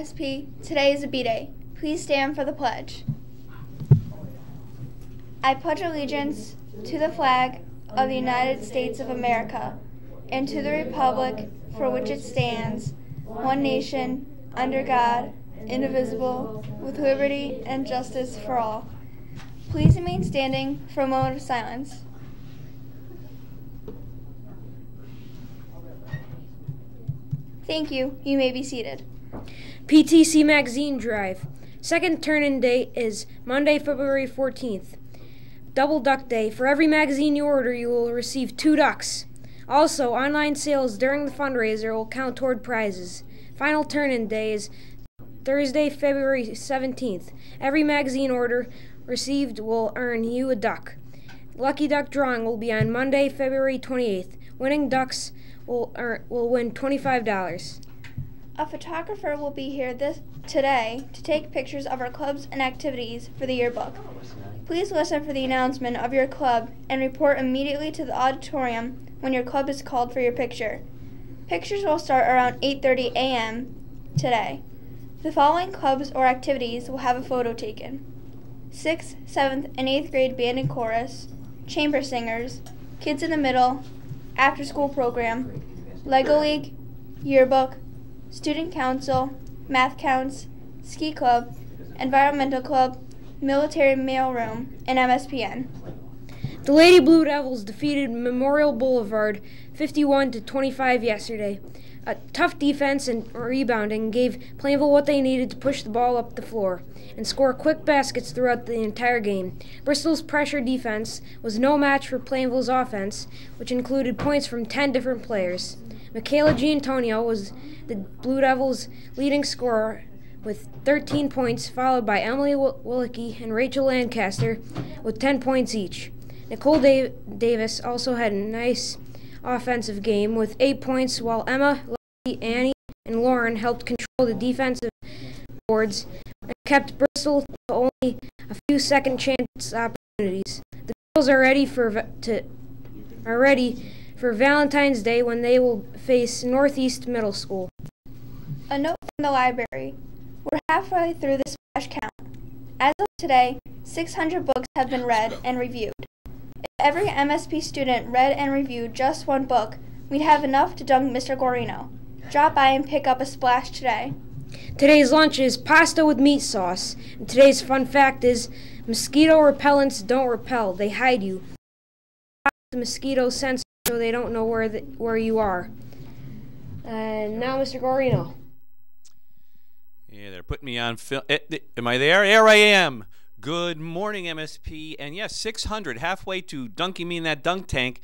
MSP, today is a B-Day. Please stand for the pledge. I pledge allegiance to the flag of the United States of America and to the republic for which it stands, one nation, under God, indivisible, with liberty and justice for all. Please remain standing for a moment of silence. Thank you. You may be seated. PTC Magazine Drive. Second turn-in date is Monday, February 14th. Double Duck Day. For every magazine you order, you will receive 2 ducks. Also, online sales during the fundraiser will count toward prizes. Final turn-in day is Thursday, February 17th. Every magazine order received will earn you a duck. Lucky Duck drawing will be on Monday, February 28th. Winning ducks will win $25. A photographer will be here today to take pictures of our clubs and activities for the yearbook. Please listen for the announcement of your club and report immediately to the auditorium when your club is called for your picture. Pictures will start around 8:30 a.m. today. The following clubs or activities will have a photo taken: 6th, 7th, and 8th grade band and chorus, chamber singers, kids in the middle, after-school program, Lego League, yearbook, student council, math counts, ski club, environmental club, military mailroom, and MSPN. The Lady Blue Devils defeated Memorial Boulevard 51-25 yesterday. A tough defense and rebounding gave Plainville what they needed to push the ball up the floor and score quick baskets throughout the entire game. Bristol's pressure defense was no match for Plainville's offense, which included points from 10 different players. Michaela Giantonio was the Blue Devils' leading scorer with 13 points, followed by Emily Willicke and Rachel Lancaster with 10 points each. Nicole Davis also had a nice offensive game with 8 points, while Emma, Lucky, Annie, and Lauren helped control the defensive boards and kept Bristol to only a few second chance opportunities. The girls are ready for Valentine's Day when they will face Northeast Middle School. A note from the library. We're halfway through the splash count. As of today, 600 books have been read and reviewed. If every MSP student read and reviewed just one book, we'd have enough to dunk Mr. Guarino. Drop by and pick up a splash today. Today's lunch is pasta with meat sauce. And today's fun fact is mosquito repellents don't repel, they hide you. The mosquito sensor so they don't know where you are. And now Mr. Guarino. Yeah, they're putting me on film. Am I there? There I am. Good morning, MSP. And yes, 600, halfway to dunking me in that dunk tank.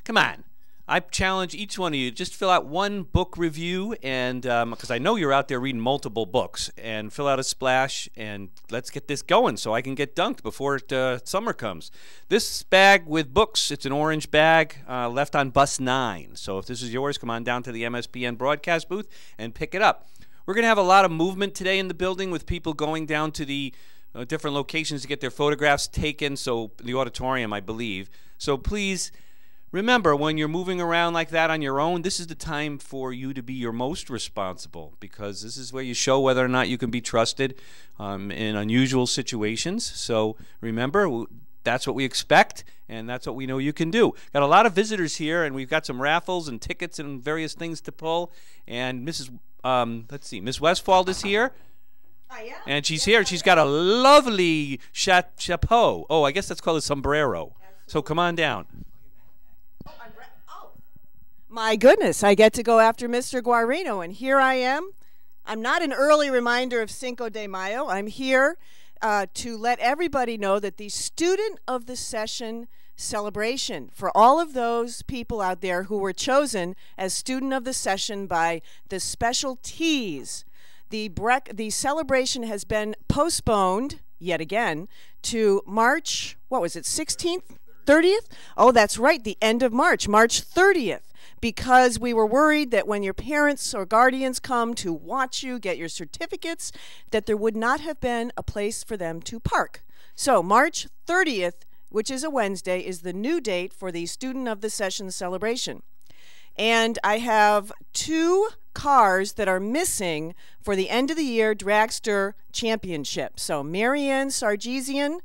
Come on. I challenge each one of you, just fill out one book review, and because I know you're out there reading multiple books, and fill out a splash, and let's get this going so I can get dunked before summer comes. This bag with books, it's an orange bag left on bus 9. So if this is yours, come on down to the MSPN broadcast booth and pick it up. We're going to have a lot of movement today in the building with people going down to the different locations to get their photographs taken, so the auditorium, I believe. So please remember, when you're moving around like that on your own, this is the time for you to be your most responsible, because this is where you show whether or not you can be trusted in unusual situations. So remember, that's what we expect, and that's what we know you can do. Got a lot of visitors here, and we've got some raffles and tickets and various things to pull. And Miss Westfald is here. Yeah. And she's here. She's got a lovely chapeau. Oh, I guess that's called a sombrero. Absolutely. So come on down. Oh, my goodness, I get to go after Mr. Guarino, and here I am. I'm not an early reminder of Cinco de Mayo. I'm here to let everybody know that the Student of the Session celebration, for all of those people out there who were chosen as Student of the Session by the Special T's, the celebration has been postponed yet again to March, what was it, 16th, 30th? Oh, that's right, the end of March, March 30th, because we were worried that when your parents or guardians come to watch you get your certificates, that there would not have been a place for them to park. So March 30th, which is a Wednesday, is the new date for the Student of the Session celebration. And I have 2 cars that are missing for the end of the year Dragster Championship. So Marianne Sargesian,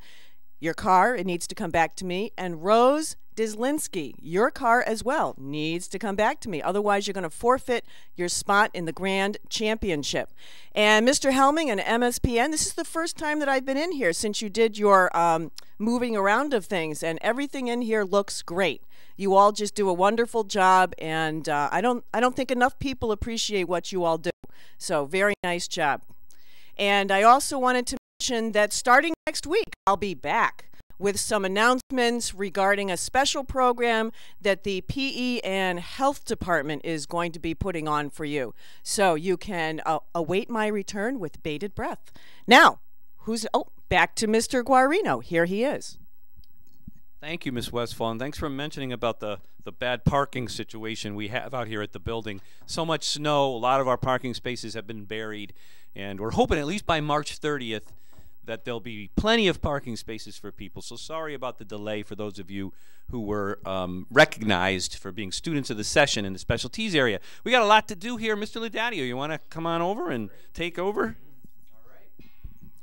your car, it needs to come back to me. And Rose Dislinski, your car as well needs to come back to me. Otherwise, you're going to forfeit your spot in the Grand Championship. And Mr. Helming and MSPN, this is the first time that I've been in here since you did your moving around of things, and everything in here looks great. You all just do a wonderful job, and I don't think enough people appreciate what you all do. So very nice job. And I also wanted to mention that starting next week, I'll be back with some announcements regarding a special program that the PE and Health Department is going to be putting on for you. So you can await my return with bated breath. Now, back to Mr. Guarino. Here he is. Thank you, Ms. Westphal, and thanks for mentioning about the bad parking situation we have out here at the building. So much snow, a lot of our parking spaces have been buried, and we're hoping at least by March 30th that there'll be plenty of parking spaces for people. So sorry about the delay for those of you who were recognized for being students of the session in the specialties area. We got a lot to do here. Mr. Laudadio, you want to come on over and take over?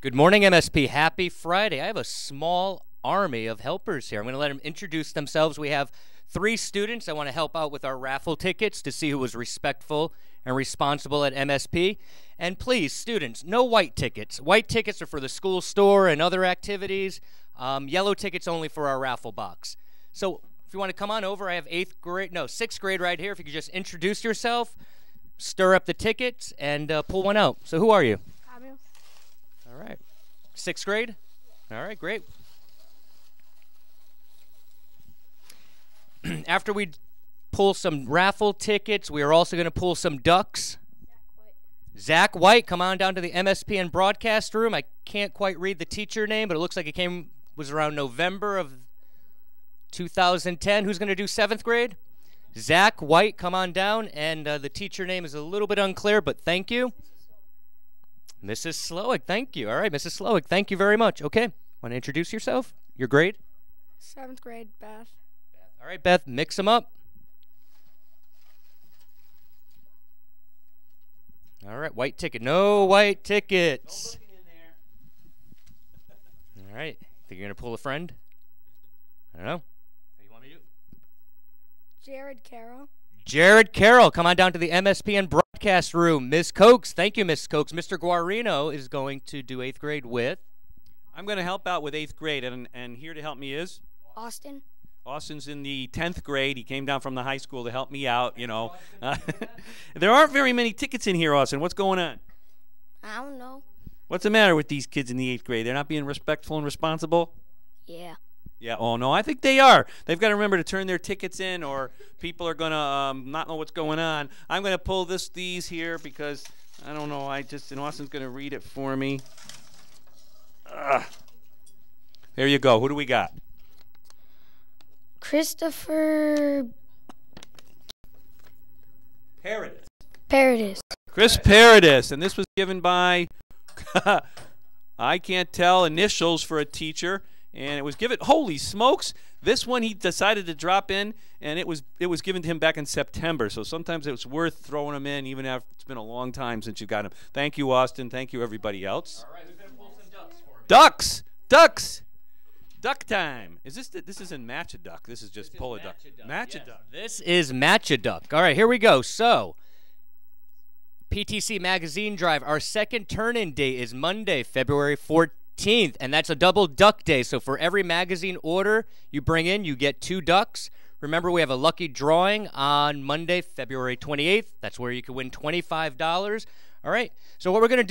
Good morning, MSP. Happy Friday. I have a small army of helpers here. I'm going to let them introduce themselves. We have 3 students that want to help out with our raffle tickets to see who was respectful and responsible at MSP. And please, students, no white tickets. White tickets are for the school store and other activities. Yellow tickets only for our raffle box. So if you want to come on over, I have 6th grade right here. If you could just introduce yourself, stir up the tickets, and pull one out. So who are you? Fabio. All right. 6th grade? All right, great. After we pull some raffle tickets, we are also going to pull some ducks. Zach White, come on down to the MSPN broadcast room. I can't quite read the teacher name, but it looks like it was around November of 2010. Who's going to do 7th grade? Zach White, come on down. And the teacher name is a little bit unclear, but thank you. Mrs. Slowick, thank you. All right, Mrs. Slowick, thank you very much. Okay, want to introduce yourself? Your grade? 7th grade, Beth. All right, Beth, mix them up. All right, white ticket. No white tickets. No looking in there. All right, think you're going to pull a friend? I don't know. What do you want me to do? Jared Carroll. Jared Carroll, come on down to the MSPN broadcast room. Ms. Cokes, thank you, Ms. Cokes. Mr. Guarino is going to do 8th grade with? I'm going to help out with 8th grade, and here to help me is? Austin. Austin's in the 10th grade. He came down from the high school to help me out, you know. There aren't very many tickets in here, Austin. What's going on? I don't know. What's the matter with these kids in the 8th grade? They're not being respectful and responsible? Yeah. Yeah, oh no, I think they are. They've got to remember to turn their tickets in or people are going to not know what's going on. I'm going to pull these here because, I don't know, and Austin's going to read it for me. There you go. Who do we got? Christopher Paradis. Chris Paradis, and this was given by, I can't tell, initials for a teacher, and it was given, holy smokes, this one he decided to drop in, and it was given to him back in September, so sometimes it's worth throwing them in, even after it's been a long time since you got them. Thank you, Austin. Thank you, everybody else. All right, who's going to pull some ducks for me? Ducks! Duck time. This isn't match a duck. This is just pull a duck. Match a duck. This is match a duck. All right, here we go. So, PTC Magazine Drive. Our second turn-in date is Monday, February 14th, and that's a double duck day. So for every magazine order you bring in, you get 2 ducks. Remember, we have a lucky drawing on Monday, February 28th. That's where you can win $25. All right. So what we're going to do